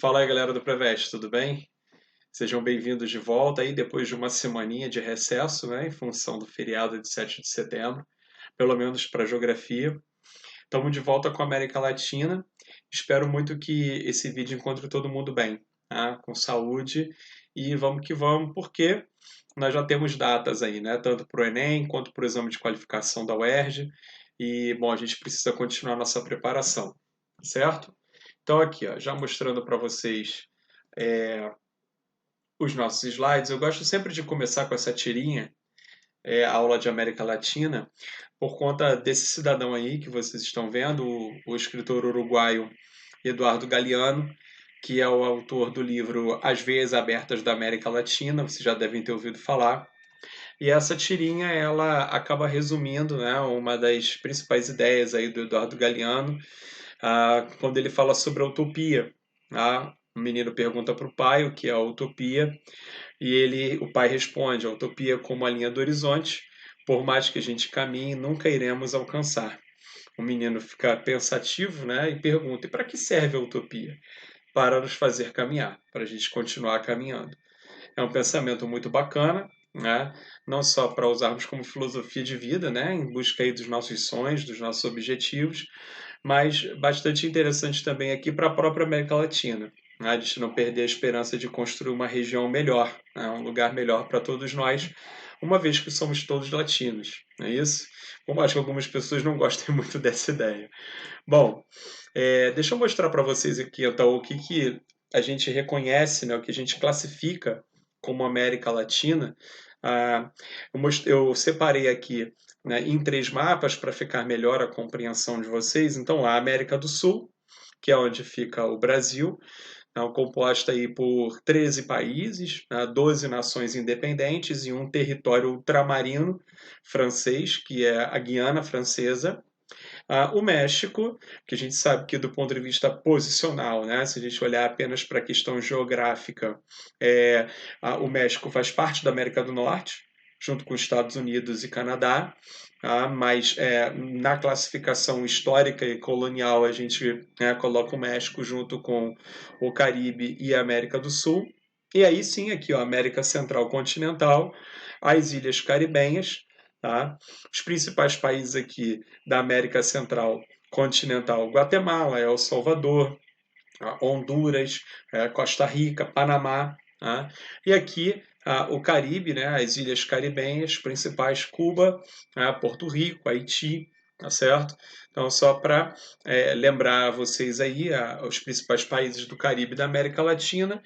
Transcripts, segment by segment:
Fala aí, galera do Preveste, tudo bem? Sejam bem-vindos de volta aí depois de uma semaninha de recesso, né, em função do feriado de 7 de setembro, pelo menos para geografia. Estamos de volta com a América Latina. Espero muito que esse vídeo encontre todo mundo bem, tá? Com saúde e vamos que vamos, porque nós já temos datas aí, né, tanto para o Enem quanto para o exame de qualificação da UERJ. E, bom, a gente precisa continuar nossa preparação, certo? Então aqui, ó, já mostrando para vocês os nossos slides, eu gosto sempre de começar com essa tirinha, a aula de América Latina, por conta desse cidadão aí que vocês estão vendo, o escritor uruguaio Eduardo Galeano, que é o autor do livro As Veias Abertas da América Latina, vocês já devem ter ouvido falar. E essa tirinha, ela acaba resumindo, né, uma das principais ideias aí do Eduardo Galeano, quando ele fala sobre a utopia. O menino pergunta para o pai o que é a utopia, e o pai responde: a utopia é como a linha do horizonte, por mais que a gente caminhe, nunca iremos alcançar. O menino fica pensativo, né, e pergunta: e para que serve a utopia? Para nos fazer caminhar, para a gente continuar caminhando. É um pensamento muito bacana, né? Não só para usarmos como filosofia de vida, né? Em busca aí dos nossos sonhos, dos nossos objetivos, mas bastante interessante também aqui para a própria América Latina. Né? A gente não perder a esperança de construir uma região melhor, né? Um lugar melhor para todos nós, uma vez que somos todos latinos, não é isso? Por mais que algumas pessoas não gostem muito dessa ideia. Bom, deixa eu mostrar para vocês aqui então, o que a gente reconhece, né, o que a gente classifica como América Latina. Ah, eu separei aqui, né, em três mapas para ficar melhor a compreensão de vocês. Então, a América do Sul, que é onde fica o Brasil, composta aí por 13 países, 12 nações independentes e um território ultramarino francês, que é a Guiana Francesa. O México, que a gente sabe que do ponto de vista posicional, né, se a gente olhar apenas para a questão geográfica, o México faz parte da América do Norte, junto com os Estados Unidos e Canadá, mas na classificação histórica e colonial a gente, né, coloca o México junto com o Caribe e a América do Sul. E aí sim, aqui, ó, América Central Continental, as Ilhas Caribenhas, tá? Os principais países aqui da América Central Continental: Guatemala, El Salvador, Honduras, Costa Rica, Panamá. Tá? E aqui o Caribe, né, as ilhas caribenhas principais: Cuba, Porto Rico, Haiti, tá certo? Então, só para lembrar vocês aí, os principais países do Caribe e da América Latina.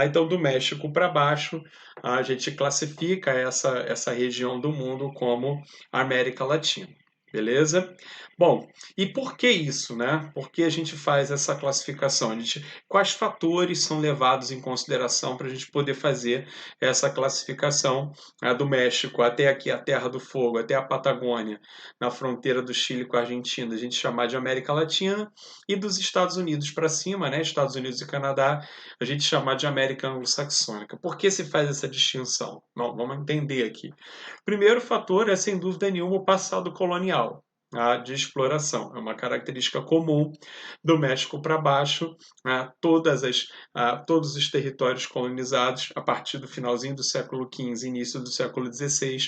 Então, do México para baixo, a gente classifica essa região do mundo como América Latina. Beleza? Bom, e por que isso, né? Por que a gente faz essa classificação? Quais fatores são levados em consideração para a gente poder fazer essa classificação, do México até aqui a Terra do Fogo, até a Patagônia, na fronteira do Chile com a Argentina, a gente chamar de América Latina, e dos Estados Unidos para cima, né? Estados Unidos e Canadá, a gente chamar de América Anglo-Saxônica. Por que se faz essa distinção? Bom, vamos entender aqui. O primeiro fator é, sem dúvida nenhuma, o passado colonial, de exploração. É uma característica comum do México para baixo, todos os territórios colonizados a partir do finalzinho do século XV, início do século XVI,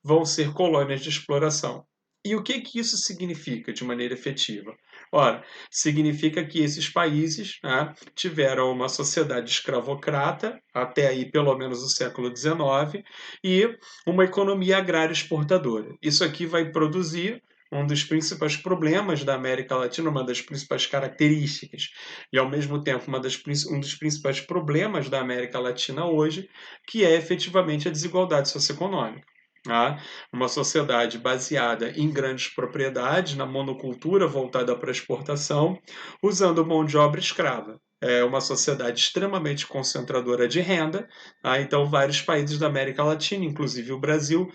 vão ser colônias de exploração. E o que isso significa de maneira efetiva? Ora, significa que esses países, tiveram uma sociedade escravocrata, até aí pelo menos o século XIX, e uma economia agrária exportadora. Isso aqui vai produzir um dos principais problemas da América Latina, uma das principais características, e ao mesmo tempo um dos principais problemas da América Latina hoje, que é efetivamente a desigualdade socioeconômica. Uma sociedade baseada em grandes propriedades, na monocultura voltada para a exportação, usando mão de obra escrava. É uma sociedade extremamente concentradora de renda. Então, vários países da América Latina, inclusive o Brasil,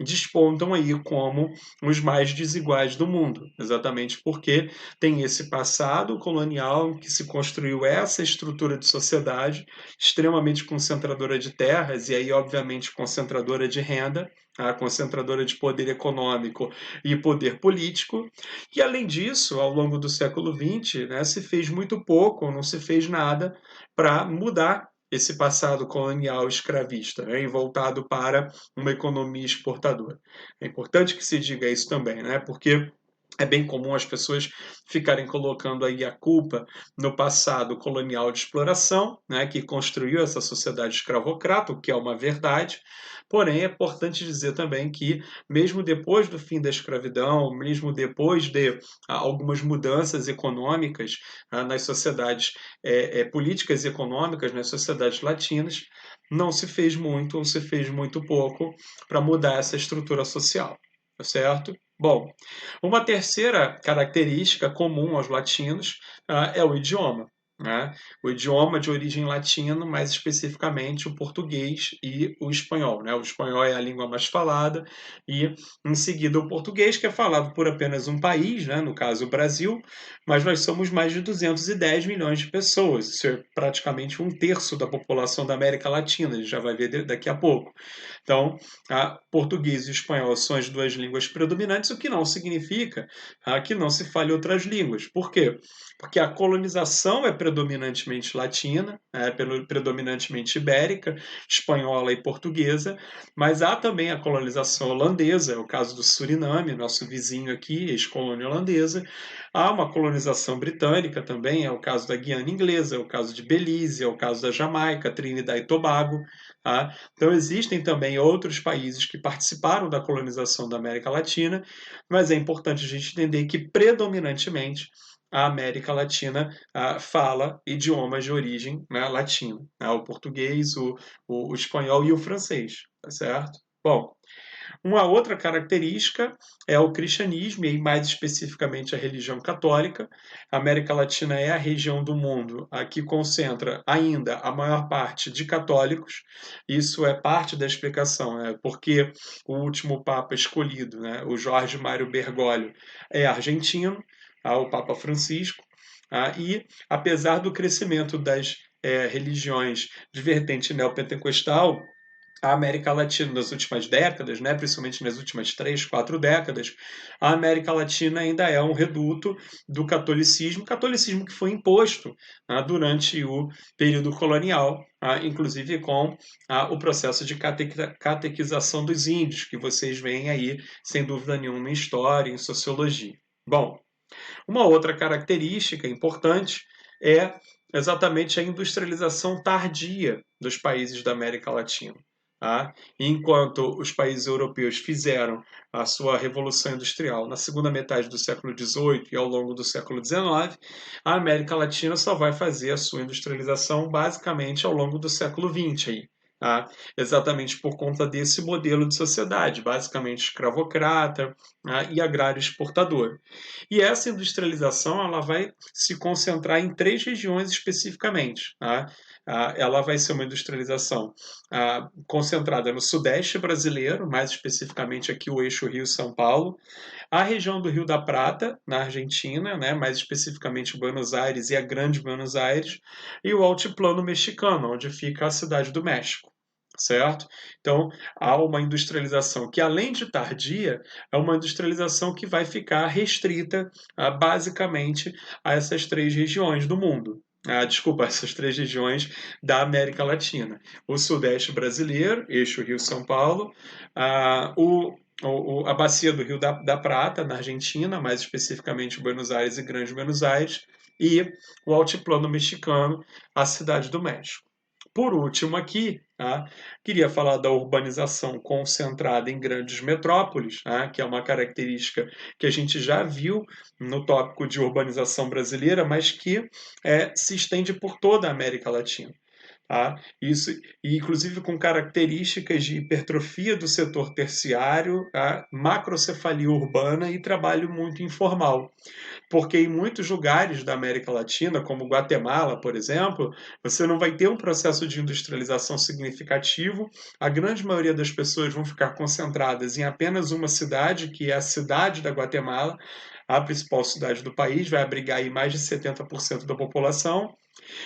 despontam aí como os mais desiguais do mundo, exatamente porque tem esse passado colonial que se construiu essa estrutura de sociedade extremamente concentradora de terras e aí, obviamente, concentradora de renda, a concentradora de poder econômico e poder político. E, além disso, ao longo do século XX, né, se fez muito pouco, ou não se fez nada para mudar esse passado colonial escravista, né, e voltado para uma economia exportadora. É importante que se diga isso também, né, porque é bem comum as pessoas ficarem colocando aí a culpa no passado colonial de exploração, né, que construiu essa sociedade escravocrata, o que é uma verdade. Porém, é importante dizer também que, mesmo depois do fim da escravidão, mesmo depois de algumas mudanças econômicas nas sociedades políticas e econômicas, nas sociedades latinas, não se fez muito ou se fez muito pouco para mudar essa estrutura social, tá certo? Bom, uma terceira característica comum aos latinos é o idioma. Né? O idioma de origem latina, mais especificamente o português e o espanhol. Né? O espanhol é a língua mais falada e, em seguida, o português, que é falado por apenas um país, né? No caso o Brasil, mas nós somos mais de 210 milhões de pessoas. Isso é praticamente um terço da população da América Latina, a gente já vai ver daqui a pouco. Então, português e espanhol são as duas línguas predominantes, o que não significa que não se fale outras línguas. Por quê? Porque a colonização é predominantemente latina, predominantemente ibérica, espanhola e portuguesa, mas há também a colonização holandesa, é o caso do Suriname, nosso vizinho aqui, ex-colônia holandesa. Há uma colonização britânica também, é o caso da Guiana Inglesa, é o caso de Belize, é o caso da Jamaica, Trinidad e Tobago. Tá? Então, existem também outros países que participaram da colonização da América Latina, mas é importante a gente entender que, predominantemente, a América Latina fala idiomas de origem, né, latina, né, o português, o espanhol e o francês, tá certo? Bom, uma outra característica é o cristianismo, e mais especificamente a religião católica. A América Latina é a região do mundo que concentra ainda a maior parte de católicos. Isso é parte da explicação, né? Porque o último Papa escolhido, né, o Jorge Mário Bergoglio, é argentino, o Papa Francisco, e apesar do crescimento das religiões de vertente neopentecostal, a América Latina nas últimas décadas, né, principalmente nas últimas 3, 4 décadas, a América Latina ainda é um reduto do catolicismo que foi imposto durante o período colonial, inclusive com o processo de catequização dos índios, que vocês veem aí, sem dúvida nenhuma, em história, em sociologia. Bom, uma outra característica importante é exatamente a industrialização tardia dos países da América Latina. Tá? Enquanto os países europeus fizeram a sua revolução industrial na segunda metade do século XVIII e ao longo do século XIX, a América Latina só vai fazer a sua industrialização basicamente ao longo do século XX. Aí, tá? Exatamente por conta desse modelo de sociedade, basicamente escravocrata e agrário exportador. E essa industrialização ela vai se concentrar em três regiões especificamente. Tá? Ela vai ser uma industrialização concentrada no sudeste brasileiro, mais especificamente aqui o eixo Rio-São Paulo, a região do Rio da Prata, na Argentina, né, mais especificamente Buenos Aires e a Grande Buenos Aires, e o Altiplano Mexicano, onde fica a Cidade do México. Certo? Então, há uma industrialização que, além de tardia, é uma industrialização que vai ficar restrita basicamente a essas três regiões do mundo. Desculpa, essas três regiões da América Latina. O Sudeste brasileiro, eixo Rio-São Paulo, a bacia do Rio da Prata, na Argentina, mais especificamente Buenos Aires e Grande Buenos Aires, e o Altiplano Mexicano, a Cidade do México. Por último, aqui, queria falar da urbanização concentrada em grandes metrópoles, que é uma característica que a gente já viu no tópico de urbanização brasileira, mas que se estende por toda a América Latina. Tá? Isso, e inclusive com características de hipertrofia do setor terciário, tá? Macrocefalia urbana e trabalho muito informal. Porque em muitos lugares da América Latina, como Guatemala, por exemplo, você não vai ter um processo de industrialização significativo. A grande maioria das pessoas vão ficar concentradas em apenas uma cidade, que é a cidade da Guatemala, a principal cidade do país, vai abrigar aí mais de 70% da população,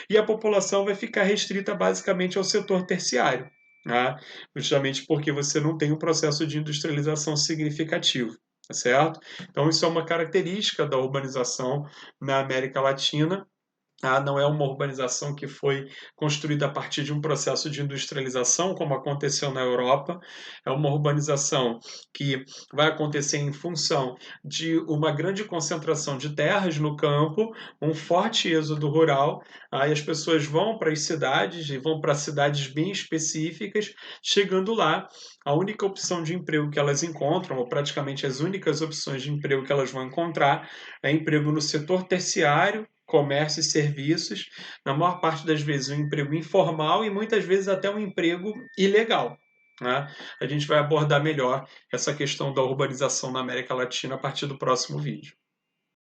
e a população vai ficar restrita basicamente ao setor terciário, né? Justamente porque você não tem um processo de industrialização significativo, tá certo? Então, isso é uma característica da urbanização na América Latina. Não é uma urbanização que foi construída a partir de um processo de industrialização, como aconteceu na Europa. É uma urbanização que vai acontecer em função de uma grande concentração de terras no campo, um forte êxodo rural. Aí as pessoas vão para as cidades e vão para cidades bem específicas, chegando lá. A única opção de emprego que elas encontram, ou praticamente as únicas opções de emprego que elas vão encontrar, é emprego no setor terciário, comércio e serviços, na maior parte das vezes um emprego informal e muitas vezes até um emprego ilegal. Né? A gente vai abordar melhor essa questão da urbanização na América Latina a partir do próximo vídeo.